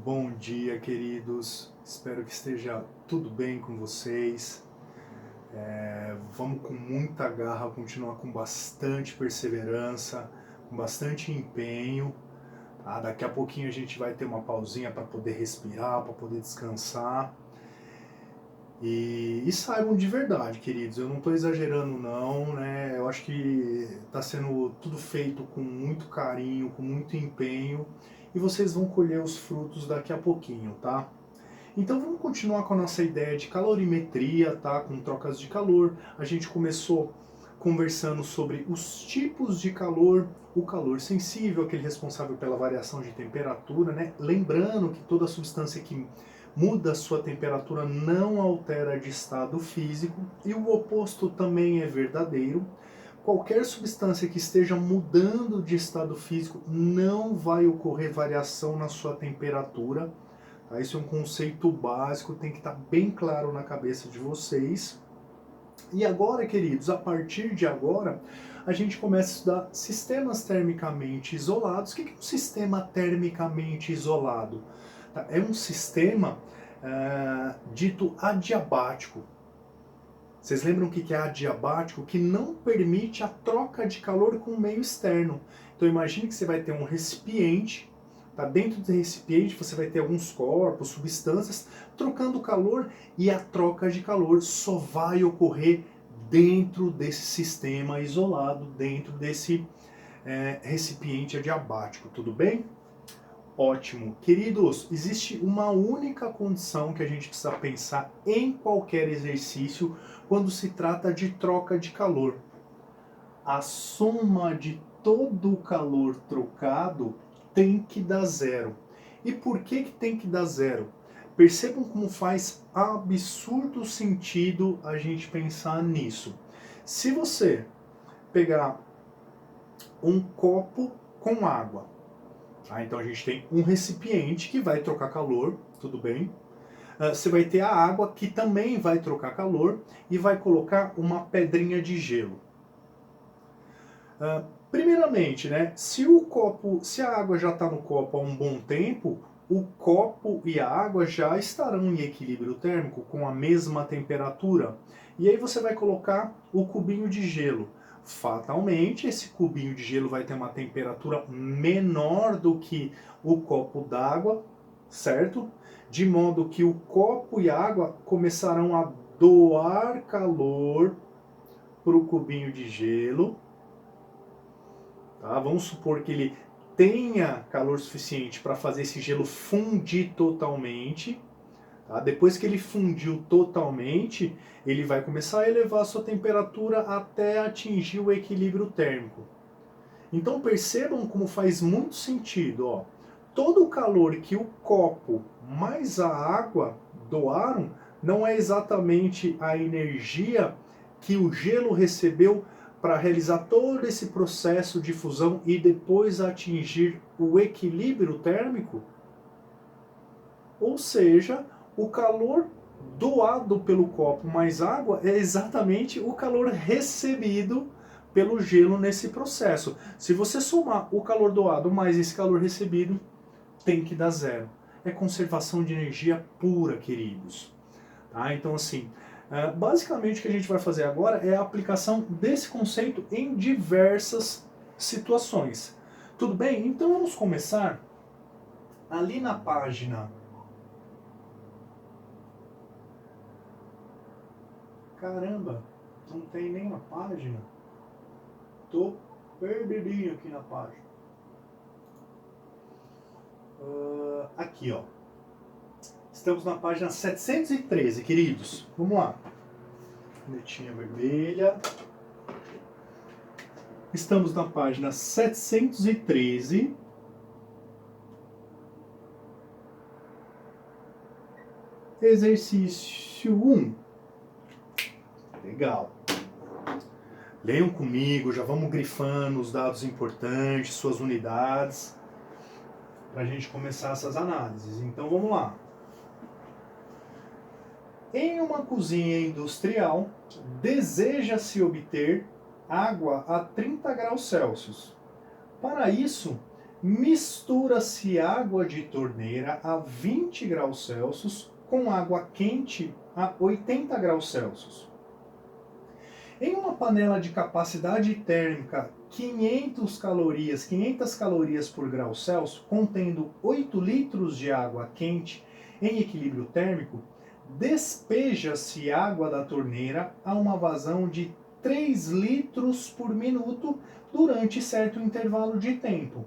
Bom dia, queridos. Espero que esteja tudo bem com vocês. Vamos com muita garra, continuar com bastante perseverança, com bastante empenho. Tá? Daqui a pouquinho a gente vai ter uma pausinha para poder respirar, para poder descansar. E saibam de verdade, queridos, eu não estou exagerando não, né? Eu acho que está sendo tudo feito com muito carinho, com muito empenho, e vocês vão colher os frutos daqui a pouquinho, tá? Então vamos continuar com a nossa ideia de calorimetria, tá? Com trocas de calor. A gente começou conversando sobre os tipos de calor, o calor sensível, aquele responsável pela variação de temperatura, né? Lembrando que toda substância que muda a sua temperatura não altera de estado físico, e o oposto também é verdadeiro. Qualquer substância que esteja mudando de estado físico não vai ocorrer variação na sua temperatura. Tá? Isso é um conceito básico, tem que estar bem claro na cabeça de vocês. E agora, queridos, a partir de agora, a gente começa a estudar sistemas termicamente isolados. O que é um sistema termicamente isolado? Tá? É um sistema dito adiabático. Vocês lembram o que é adiabático? Que não permite a troca de calor com o meio externo. Então imagine que você vai ter um recipiente, tá? Dentro do recipiente você vai ter alguns corpos, substâncias, trocando calor, e a troca de calor só vai ocorrer dentro desse sistema isolado, dentro desse recipiente adiabático, tudo bem? Ótimo. Queridos, existe uma única condição que a gente precisa pensar em qualquer exercício quando se trata de troca de calor. A soma de todo o calor trocado tem que dar zero. E por que tem que dar zero? Percebam como faz absurdo sentido a gente pensar nisso. Se você pegar um copo com água, então a gente tem um recipiente que vai trocar calor, tudo bem? Você vai ter a água que também vai trocar calor e vai colocar uma pedrinha de gelo. Primeiramente, né, se a água já está no copo há um bom tempo, o copo e a água já estarão em equilíbrio térmico com a mesma temperatura. E aí você vai colocar o cubinho de gelo. Fatalmente, esse cubinho de gelo vai ter uma temperatura menor do que o copo d'água, certo? De modo que o copo e a água começarão a doar calor para o cubinho de gelo. Tá? Vamos supor que ele tenha calor suficiente para fazer esse gelo fundir totalmente. Tá? Depois que ele fundiu totalmente, ele vai começar a elevar a sua temperatura até atingir o equilíbrio térmico. Então percebam como faz muito sentido. Ó. Todo o calor que o copo mais a água doaram não é exatamente a energia que o gelo recebeu para realizar todo esse processo de fusão e depois atingir o equilíbrio térmico. Ou seja, o calor doado pelo copo mais água é exatamente o calor recebido pelo gelo nesse processo. Se você somar o calor doado mais esse calor recebido, tem que dar zero. É conservação de energia pura, queridos. Tá? Então, assim, basicamente o que a gente vai fazer agora é a aplicação desse conceito em diversas situações. Tudo bem? Então vamos começar ali na página. Caramba, não tem nem a página. Tô perdidinho aqui na página. Aqui, ó. Estamos na página 713, queridos. Vamos lá. Canetinha vermelha. Estamos na página 713. Exercício 1. Legal. Leiam comigo, já vamos grifando os dados importantes, suas unidades, para a gente começar essas análises. Então vamos lá. Em uma cozinha industrial, deseja-se obter água a 30 graus Celsius. Para isso, mistura-se água de torneira a 20 graus Celsius com água quente a 80 graus Celsius. Em uma panela de capacidade térmica 500 calorias por grau Celsius, contendo 8 litros de água quente em equilíbrio térmico, despeja-se água da torneira a uma vazão de 3 litros por minuto durante certo intervalo de tempo.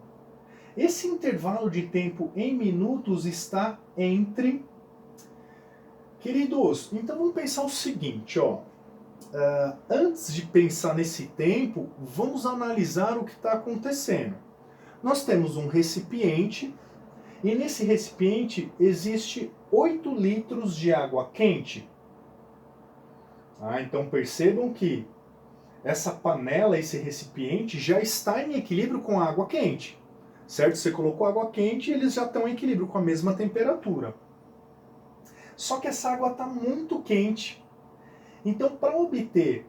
Esse intervalo de tempo em minutos está entre... Queridos, então vamos pensar o seguinte, ó. Antes de pensar nesse tempo, vamos analisar o que está acontecendo. Nós temos um recipiente, e nesse recipiente existe 8 litros de água quente. Então percebam que essa panela, esse recipiente, já está em equilíbrio com a água quente. Certo? Você colocou água quente e eles já estão em equilíbrio com a mesma temperatura. Só que essa água está muito quente. Então, para obter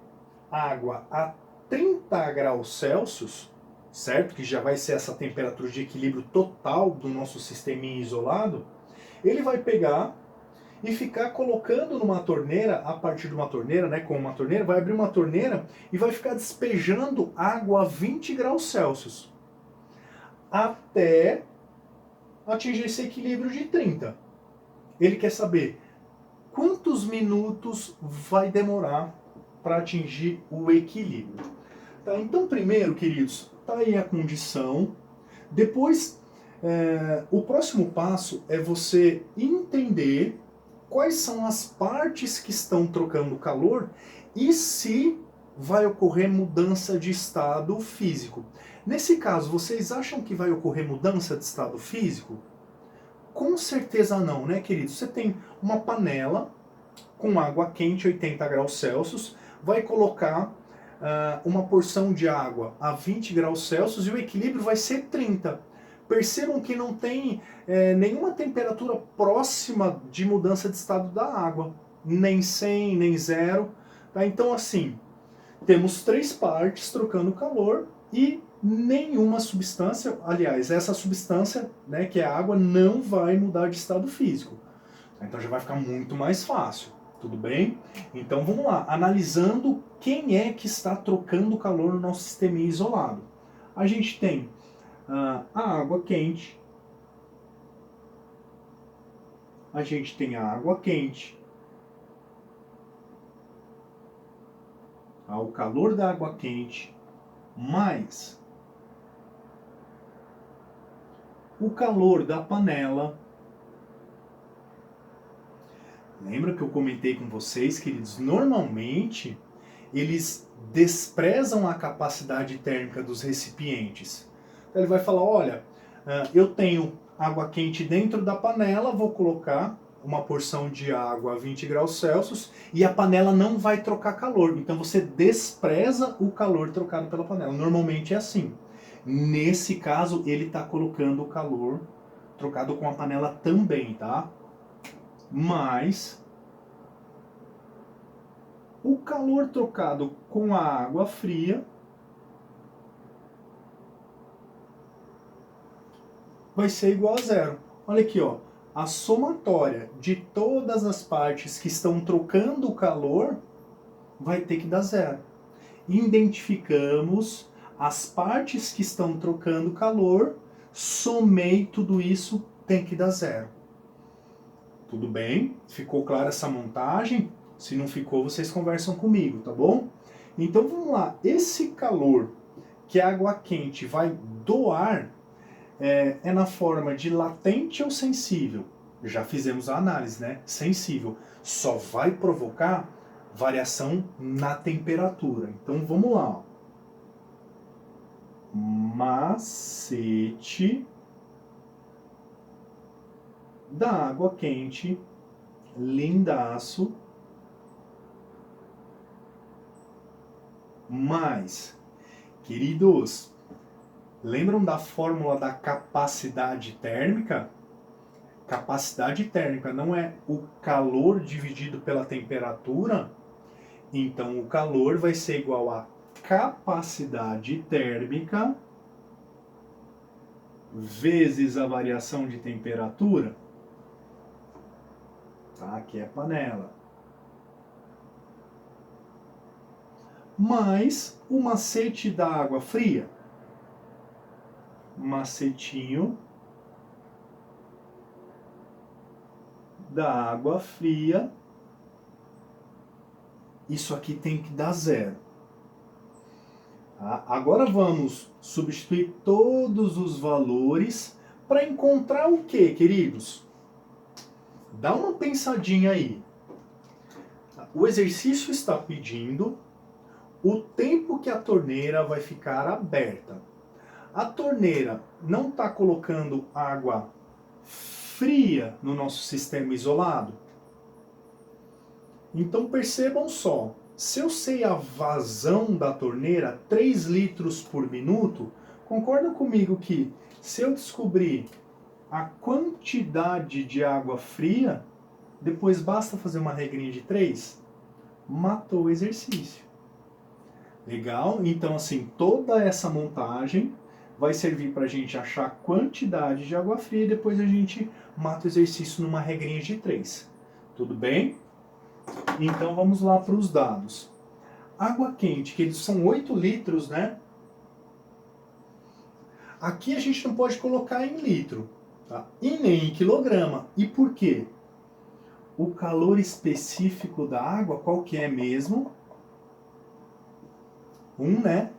água a 30 graus Celsius, certo? Que já vai ser essa temperatura de equilíbrio total do nosso sisteminha isolado, ele vai pegar e ficar colocando numa torneira, a partir de uma torneira, né, com uma torneira, vai abrir uma torneira e vai ficar despejando água a 20 graus Celsius, até atingir esse equilíbrio de 30. Ele quer saber quantos minutos vai demorar para atingir o equilíbrio. Tá? Então, primeiro, queridos, tá aí a condição. Depois, o próximo passo é você entender quais são as partes que estão trocando calor e se vai ocorrer mudança de estado físico. Nesse caso, vocês acham que vai ocorrer mudança de estado físico? Com certeza não, né, queridos? Você tem uma panela com água quente, 80 graus Celsius, vai colocar uma porção de água a 20 graus Celsius e o equilíbrio vai ser 30. Percebam que não tem nenhuma temperatura próxima de mudança de estado da água, nem 100, nem 0. Tá? Então, assim, temos 3 partes trocando calor e nenhuma substância, aliás, essa substância, né, que é a água, não vai mudar de estado físico. Então já vai ficar muito mais fácil, tudo bem? Então vamos lá, analisando quem é que está trocando calor no nosso sistema isolado. A gente tem a água quente, a gente tem a água quente, o calor da água quente, mais o calor da panela. Lembra que eu comentei com vocês, queridos? Normalmente, eles desprezam a capacidade térmica dos recipientes. Então, ele vai falar, olha, eu tenho água quente dentro da panela, vou colocar uma porção de água a 20 graus Celsius e a panela não vai trocar calor. Então, você despreza o calor trocado pela panela. Normalmente é assim. Nesse caso, ele está colocando o calor trocado com a panela também, tá? Mas o calor trocado com a água fria vai ser igual a 0. Olha aqui, ó, a somatória de todas as partes que estão trocando o calor vai ter que dar 0. Identificamos as partes que estão trocando calor, somei tudo isso, tem que dar 0. Tudo bem? Ficou clara essa montagem? Se não ficou, vocês conversam comigo, tá bom? Então vamos lá. Esse calor que a água quente vai doar é na forma de latente ou sensível? Já fizemos a análise, né? Sensível. Só vai provocar variação na temperatura. Então vamos lá. Ó. Macete da água quente, lindaço, mais, queridos, lembram da fórmula da capacidade térmica? Capacidade térmica não é o calor dividido pela temperatura? Então o calor vai ser igual a capacidade térmica vezes a variação de temperatura, tá? Aqui é panela, mais o macete da água fria, macetinho da água fria, isso aqui tem que dar zero. Tá? Agora vamos substituir todos os valores para encontrar o que, queridos? Dá uma pensadinha aí. O exercício está pedindo o tempo que a torneira vai ficar aberta. A torneira não está colocando água fria no nosso sistema isolado? Então percebam só, se eu sei a vazão da torneira, 3 litros por minuto, concordam comigo que se eu descobrir a quantidade de água fria, depois basta fazer uma regrinha de 3, matou o exercício. Legal? Então assim, toda essa montagem vai servir para a gente achar a quantidade de água fria e depois a gente mata o exercício numa regrinha de 3. Tudo bem? Então vamos lá para os dados. Água quente, que eles são 8 litros, né? Aqui a gente não pode colocar em litro, tá? E nem em quilograma. E por quê? O calor específico da água, qual que é mesmo? 1, né?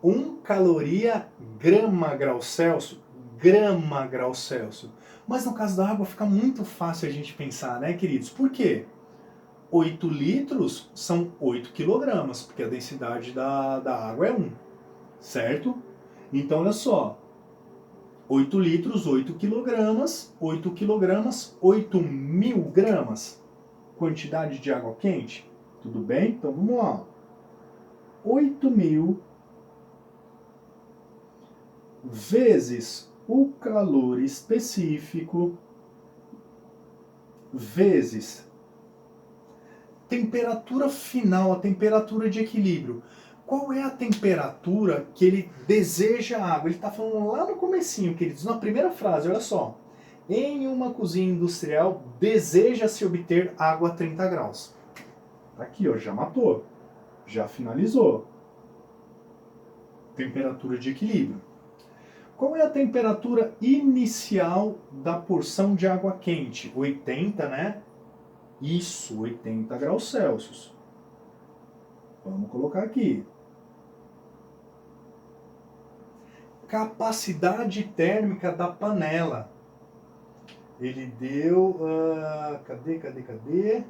1 caloria grama grau Celsius. Grama grau Celsius. Mas no caso da água fica muito fácil a gente pensar, né, queridos? Por quê? 8 litros são 8 quilogramas, porque a densidade da água é 1, certo? Então, olha só, 8 litros, 8 quilogramas, 8.000 gramas, quantidade de água quente, tudo bem? Então, vamos lá. 8.000 vezes o calor específico vezes temperatura final, a temperatura de equilíbrio. Qual é a temperatura que ele deseja a água? Ele está falando lá no comecinho, queridos, na primeira frase, olha só. Em uma cozinha industrial, deseja-se obter água a 30 graus. Aqui, ó, já matou. Já finalizou. Temperatura de equilíbrio. Qual é a temperatura inicial da porção de água quente? 80, né? Isso, 80 graus Celsius. Vamos colocar aqui. Capacidade térmica da panela. Ele deu... cadê?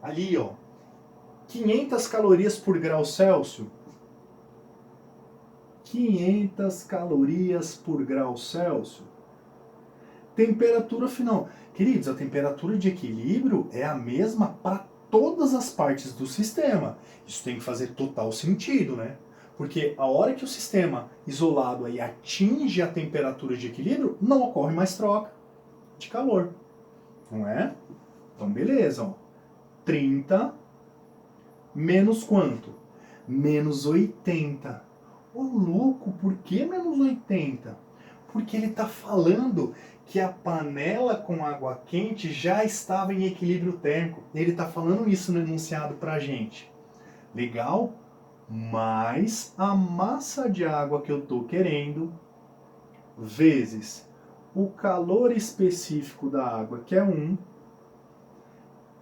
Ali, ó. 500 calorias por grau Celsius. 500 calorias por grau Celsius. Temperatura final. Queridos, a temperatura de equilíbrio é a mesma para todas as partes do sistema. Isso tem que fazer total sentido, né? Porque a hora que o sistema isolado aí atinge a temperatura de equilíbrio, não ocorre mais troca de calor. Não é? Então, beleza. Ó. 30 menos quanto? Menos 80. Ô, louco, por que menos 80? Porque ele está falando que a panela com água quente já estava em equilíbrio térmico. Ele está falando isso no enunciado para a gente. Legal? Mas a massa de água que eu estou querendo, vezes o calor específico da água, que é 1,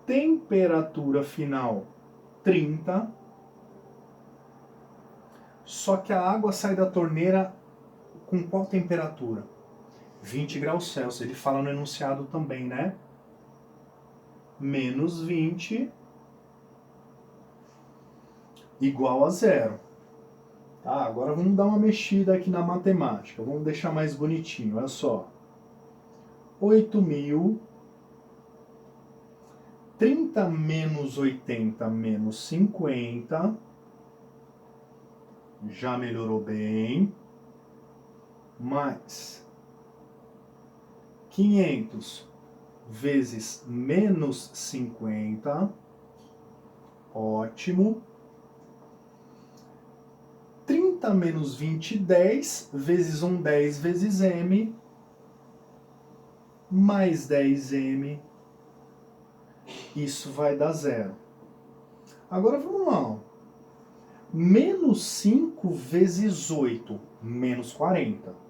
temperatura final 30, só que a água sai da torneira com qual temperatura? 20 graus Celsius. Ele fala no enunciado também, né? Menos 20 igual a zero. Tá, agora vamos dar uma mexida aqui na matemática. Vamos deixar mais bonitinho, olha só. 8.000, 30 menos 80 menos 50. Já melhorou bem. Mais 500 vezes menos 50. Ótimo. 30 menos 20, 10, vezes 1, 10 vezes m, mais 10m, isso vai dar 0. Agora vamos lá, ó. Menos 5 vezes 8, menos 40.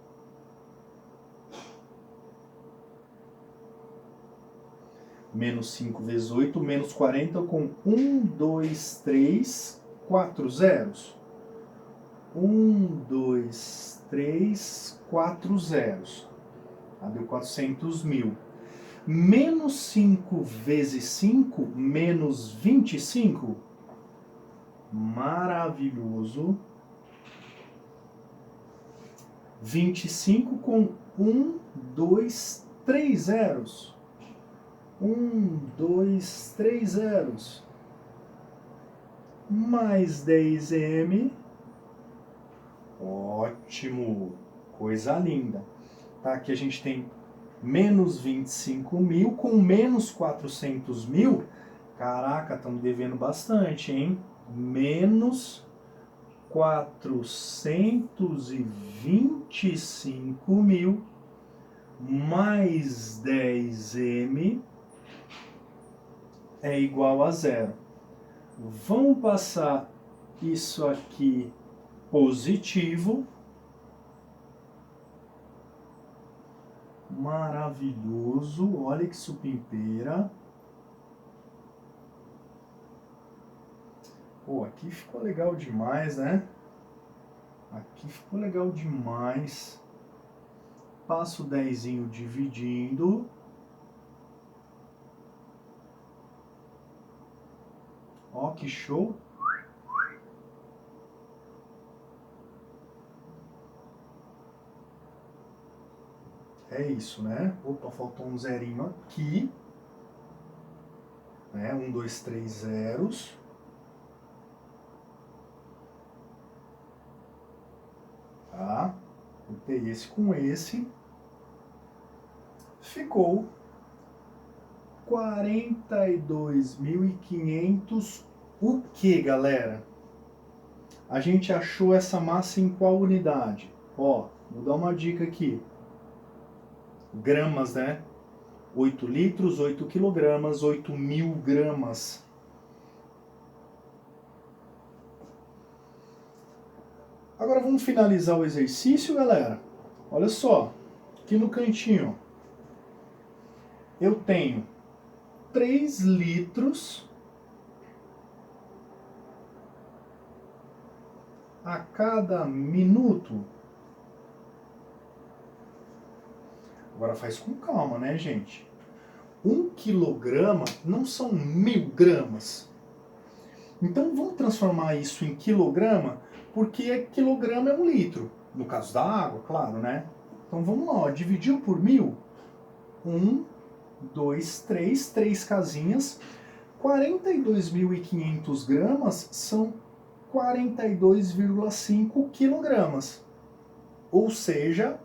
Menos 5 vezes 8, menos 40 com 1, 2, 3, 4 zeros. 1, 2, 3, 4 zeros. Deu 400 mil. Menos 5 vezes 5, menos 25. Maravilhoso. 25 com 1, 2, 3 zeros. 1, 2, 3 zeros. Mais 10m. Ótimo. Coisa linda. Tá? Aqui a gente tem menos 25 mil com menos 400 mil. Caraca, estamos devendo bastante, hein? Menos 425 mil mais 10m é igual a 0. Vamos passar isso aqui positivo. Maravilhoso, olha que supimpeira. Pô, aqui ficou legal demais, né? Aqui ficou legal demais. Passo o 10zinho dividindo. Ó, que show. É isso, né? Opa, faltou um zerinho aqui. Né? 1, 2, 3 zeros. Tá? Botei esse com esse. Ficou 42.500. O que, galera? A gente achou essa massa em qual unidade? Ó, vou dar uma dica aqui. Gramas, né? 8 litros, 8 quilogramas, 8.000 gramas. Agora vamos finalizar o exercício, galera. Olha só, aqui no cantinho, eu tenho 3 litros a cada minuto. Agora faz com calma, né, gente? 1 quilograma não são 1.000 gramas. Então vamos transformar isso em quilograma, porque quilograma é 1 litro. No caso da água, claro, né? Então vamos lá, ó, dividiu por 1.000. 1, 2, 3, 3 casinhas. 42.500 gramas são 42,5 quilogramas. Ou seja,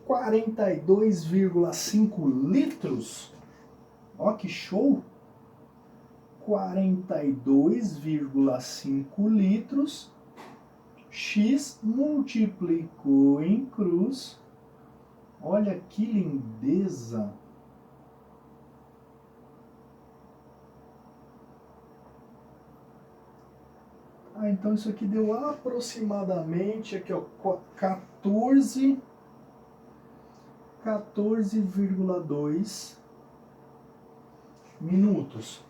42,5 litros. Ó que show! 42,5 litros. X multiplicou em cruz. Olha que lindeza! Então isso aqui deu aproximadamente aqui, ó, 14,2 minutos.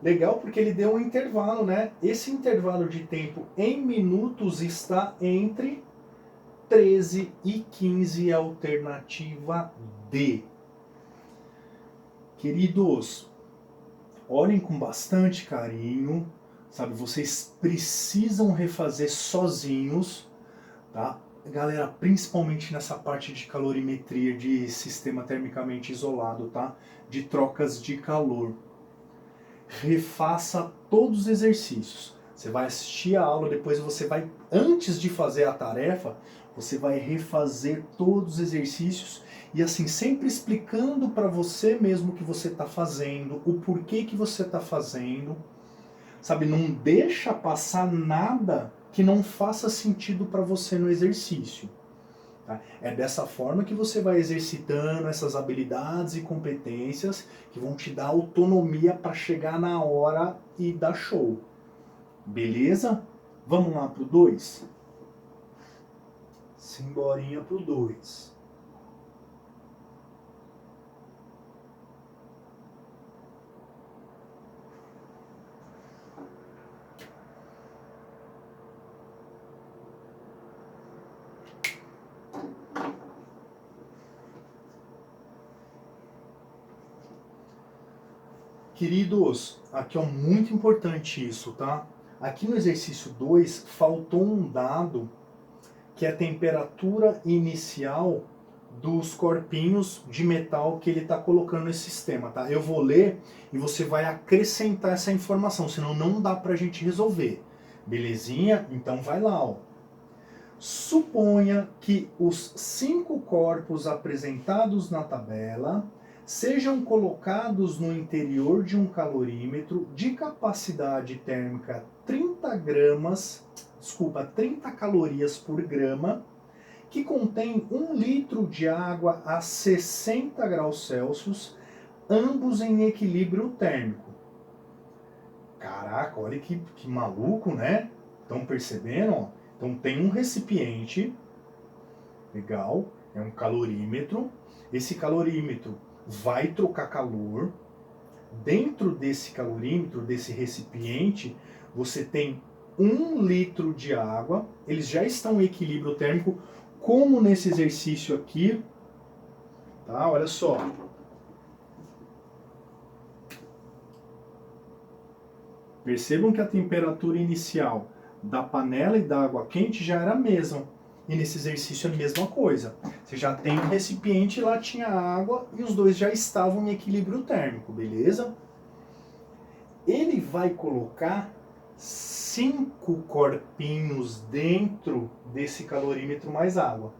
Legal porque ele deu um intervalo, né? Esse intervalo de tempo em minutos está entre 13 e 15, alternativa D. Queridos, olhem com bastante carinho, sabe? Vocês precisam refazer sozinhos, tá? Galera, principalmente nessa parte de calorimetria, de sistema termicamente isolado, tá? De trocas de calor. Refaça todos os exercícios. Você vai assistir a aula, depois você vai, antes de fazer a tarefa, você vai refazer todos os exercícios e assim, sempre explicando para você mesmo o que você está fazendo, o porquê que você está fazendo. Sabe, não deixa passar nada que não faça sentido para você no exercício. Tá? É dessa forma que você vai exercitando essas habilidades e competências que vão te dar autonomia para chegar na hora e dar show. Beleza? Vamos lá pro 2? Simborinha pro 2. Queridos, aqui é muito importante isso, tá? Aqui no exercício 2, faltou um dado que é a temperatura inicial dos corpinhos de metal que ele está colocando nesse sistema, tá? Eu vou ler e você vai acrescentar essa informação, senão não dá pra gente resolver. Belezinha? Então vai lá, ó. Suponha que os 5 corpos apresentados na tabela sejam colocados no interior de um calorímetro de capacidade térmica 30 calorias por grama, que contém 1 litro de água a 60 graus Celsius, ambos em equilíbrio térmico. Caraca, olha que maluco, né? Estão percebendo? Ó? Então tem um recipiente, legal, é um calorímetro. Esse calorímetro vai trocar calor. Dentro desse calorímetro, desse recipiente, você tem 1 litro de água. Eles já estão em equilíbrio térmico, como nesse exercício aqui. Tá? Olha só. Percebam que a temperatura inicial da panela e da água quente já era a mesma. E nesse exercício é a mesma coisa. Você já tem um recipiente, lá tinha água e os dois já estavam em equilíbrio térmico, beleza? Ele vai colocar 5 corpinhos dentro desse calorímetro mais água.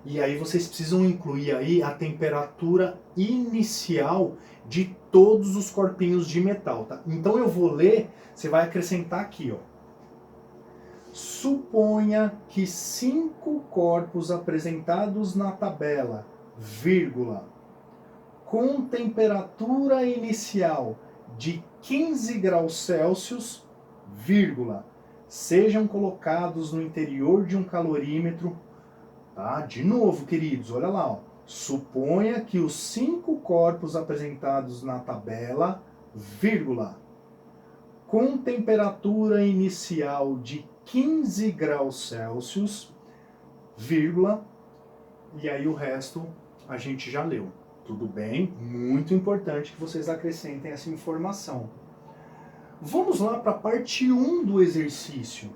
E aí vocês precisam incluir aí a temperatura inicial de todos os corpinhos de metal, tá? Então eu vou ler, você vai acrescentar aqui, ó. Suponha que 5 corpos apresentados na tabela, vírgula, com temperatura inicial de 15 graus Celsius, vírgula, sejam colocados no interior de um calorímetro. Tá? De novo, queridos, olha lá. Ó. Suponha que os 5 corpos apresentados na tabela, vírgula, com temperatura inicial de 15 graus Celsius, vírgula, e aí o resto a gente já leu. Tudo bem? Muito importante que vocês acrescentem essa informação. Vamos lá para a parte 1 do exercício.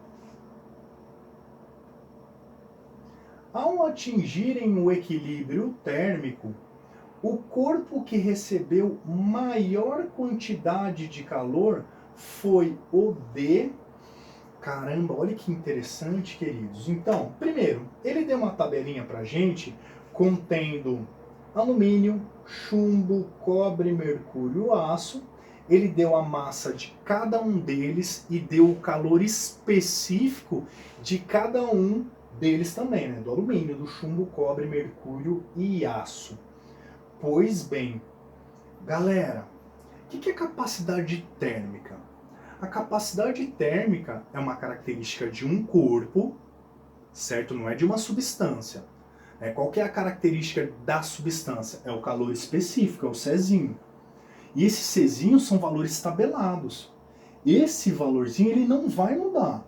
Ao atingirem o equilíbrio térmico, o corpo que recebeu maior quantidade de calor foi o D. Caramba, olha que interessante, queridos. Então, primeiro, ele deu uma tabelinha pra gente contendo alumínio, chumbo, cobre, mercúrio, aço. Ele deu a massa de cada um deles e deu o calor específico de cada um deles também, né? Do alumínio, do chumbo, cobre, mercúrio e aço. Pois bem, galera, o que é capacidade térmica? A capacidade térmica é uma característica de um corpo, certo? Não é de uma substância. Qual que é a característica da substância? É o calor específico, é o Czinho. E esses Czinhos são valores tabelados. Esse valorzinho ele não vai mudar.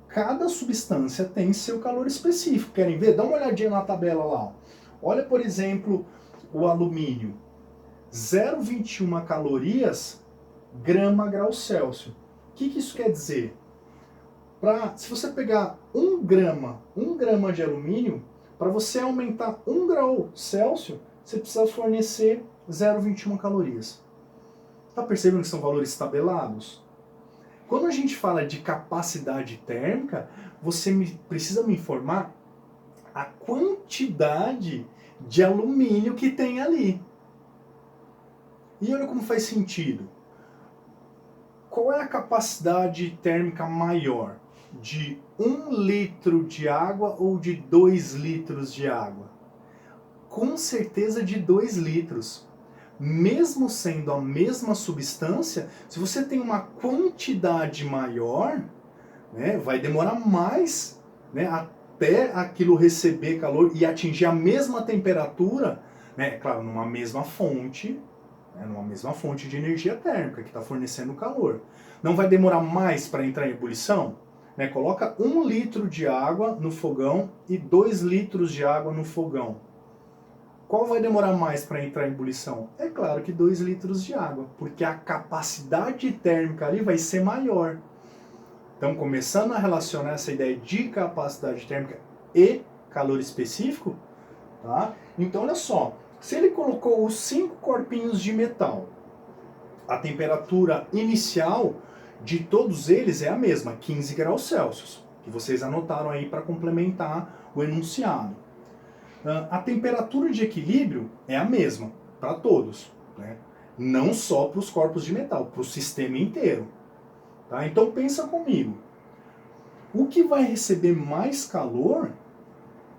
Cada substância tem seu calor específico. Querem ver? Dá uma olhadinha na tabela lá. Ó. Olha, por exemplo, o alumínio. 0,21 calorias grama grau Celsius. O que isso quer dizer? Se você pegar 1 grama de alumínio, para você aumentar 1 grau Celsius, você precisa fornecer 0,21 calorias. Está percebendo que são valores tabelados? Quando a gente fala de capacidade térmica, você precisa me informar a quantidade de alumínio que tem ali. E olha como faz sentido. Qual é a capacidade térmica maior? de 1 litro de água ou de 2 litros de água? Com certeza de 2 litros. Mesmo sendo a mesma substância, se você tem uma quantidade maior, né, vai demorar mais, né, até aquilo receber calor e atingir a mesma temperatura, né, claro, numa mesma fonte de energia térmica que está fornecendo calor. Não vai demorar mais para entrar em ebulição? Né, coloca 1 litro de água no fogão e 2 litros de água no fogão. Qual vai demorar mais para entrar em ebulição? É claro que 2 litros de água, porque a capacidade térmica ali vai ser maior. Então, começando a relacionar essa ideia de capacidade térmica e calor específico, tá? Então, olha só, se ele colocou os 5 corpinhos de metal, a temperatura inicial de todos eles é a mesma, 15 graus Celsius, que vocês anotaram aí para complementar o enunciado. A temperatura de equilíbrio é a mesma para todos, né? Não só para os corpos de metal, para o sistema inteiro. Tá? Então pensa comigo, o que vai receber mais calor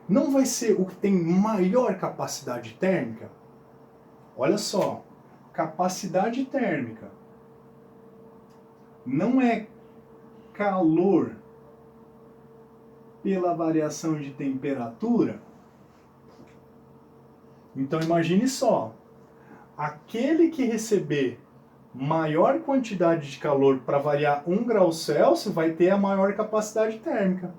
não vai ser o que tem maior capacidade térmica? Olha só, capacidade térmica não é calor pela variação de temperatura? Então imagine só, aquele que receber maior quantidade de calor para variar 1 grau Celsius vai ter a maior capacidade térmica.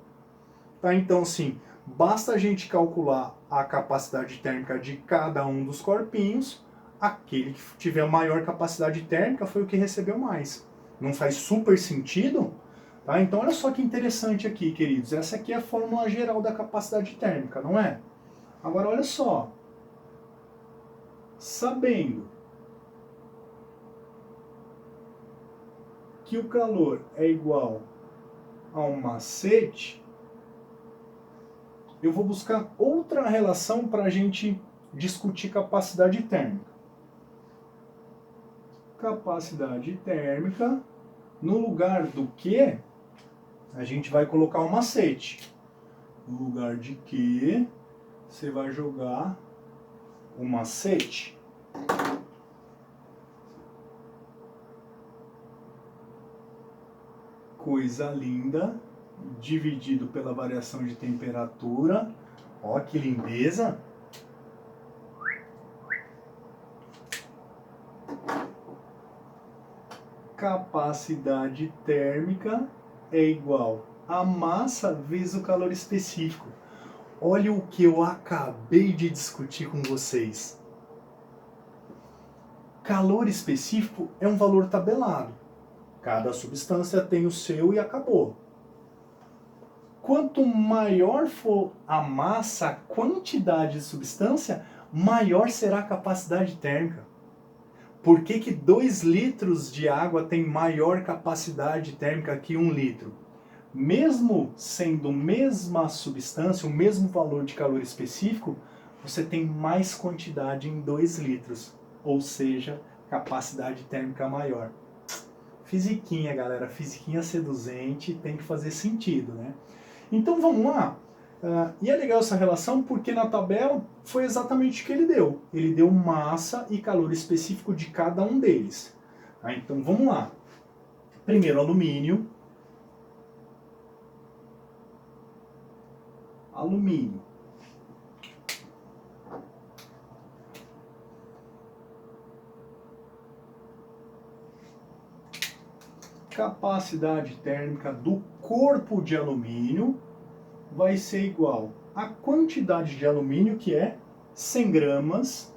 Tá? Então, assim, basta a gente calcular a capacidade térmica de cada um dos corpinhos, aquele que tiver maior capacidade térmica foi o que recebeu mais. Não faz super sentido? Tá? Então, olha só que interessante aqui, queridos. Essa aqui é a fórmula geral da capacidade térmica, não é? Agora, olha só. Sabendo que o calor é igual a um macete, eu vou buscar outra relação para a gente discutir capacidade térmica. Capacidade térmica, no lugar do que, a gente vai colocar um macete. No lugar de que, você vai jogar o macete. Coisa linda, dividido pela variação de temperatura. Ó, que lindeza! Capacidade térmica é igual a massa vezes o calor específico. Olha o que eu acabei de discutir com vocês. Calor específico é um valor tabelado. Cada substância tem o seu e acabou. Quanto maior for a massa, a quantidade de substância, maior será a capacidade térmica. Por que que 2 litros de água tem maior capacidade térmica que 1 litro? Mesmo sendo a mesma substância, o mesmo valor de calor específico, você tem mais quantidade em 2 litros, ou seja, capacidade térmica maior. Fisiquinha, galera, fisiquinha seduzente, tem que fazer sentido, né? Então vamos lá. E é legal essa relação porque na tabela foi exatamente o que ele deu. Ele deu massa e calor específico de cada um deles. Tá? Então vamos lá. Primeiro alumínio. Alumínio. Capacidade térmica do corpo de alumínio vai ser igual à quantidade de alumínio, que é 100 gramas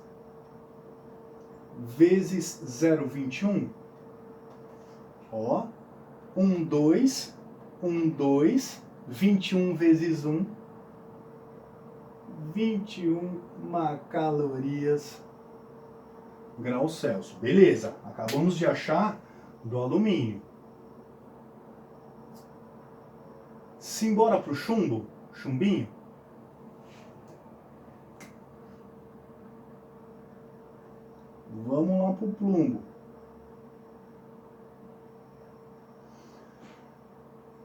vezes 0,21. Ó, 2, 21 vezes 1, 21 calorias graus Celsius. Beleza, acabamos de achar do alumínio. Simbora para o chumbo, chumbinho. Vamos lá para o plumbo.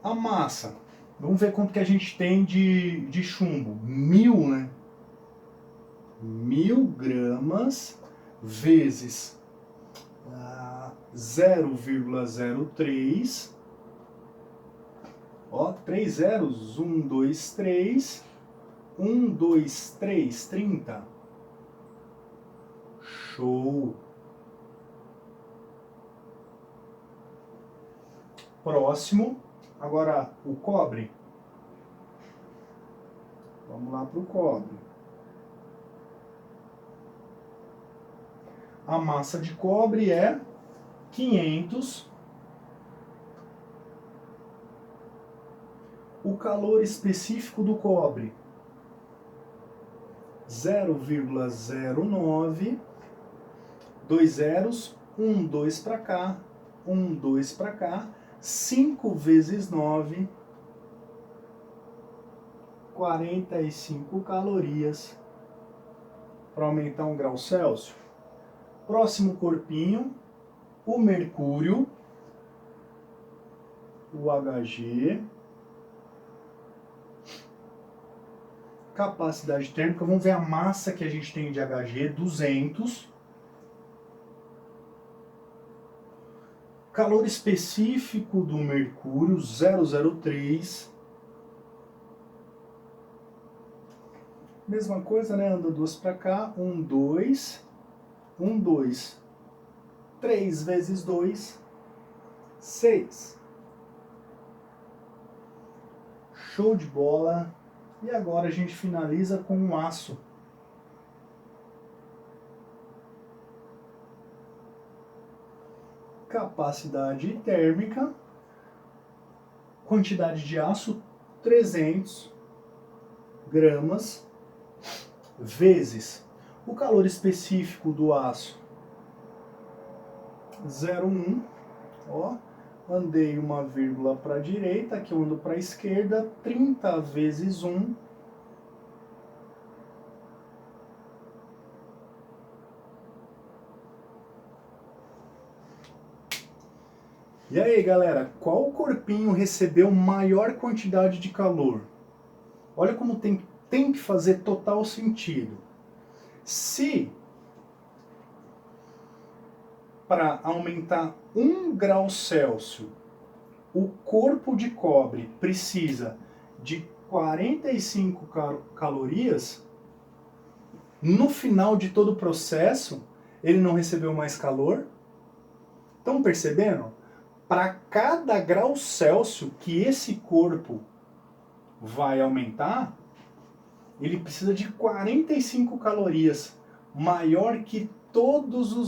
A massa. Vamos ver quanto que a gente tem de chumbo. 1000, né? 1000 gramas vezes 0,03. Ó, 3 zeros. 1, 2, 3. 1, 2, 3, 30. Show! Próximo. Agora o cobre. Vamos lá para o cobre. A massa de cobre é 500. O calor específico do cobre, 0,09. 2 zeros, 1, 2 para cá, 1, 2 para cá. 5 vezes 9, 45 calorias para aumentar 1 grau Celsius. Próximo corpinho, o mercúrio, o Hg. Capacidade térmica, vamos ver a massa que a gente tem de Hg, 200. Calor específico do mercúrio, 003. Mesma coisa, né? Anda 2 para cá, 1, 2. 1, 2. 3 vezes 2, 6. Show de bola! E agora a gente finaliza com um aço. Capacidade térmica, quantidade de aço 300 gramas, vezes o calor específico do aço 0,1. Ó, andei uma vírgula para a direita, aqui eu ando para a esquerda, 30 vezes 1. E aí, galera, qual corpinho recebeu maior quantidade de calor? Olha como tem que fazer total sentido. Se para aumentar 1 grau Celsius o corpo de cobre precisa de 45 calorias, no final de todo o processo ele não recebeu mais calor? Estão percebendo? Para cada grau Celsius que esse corpo vai aumentar, ele precisa de 45 calorias, maior que todos os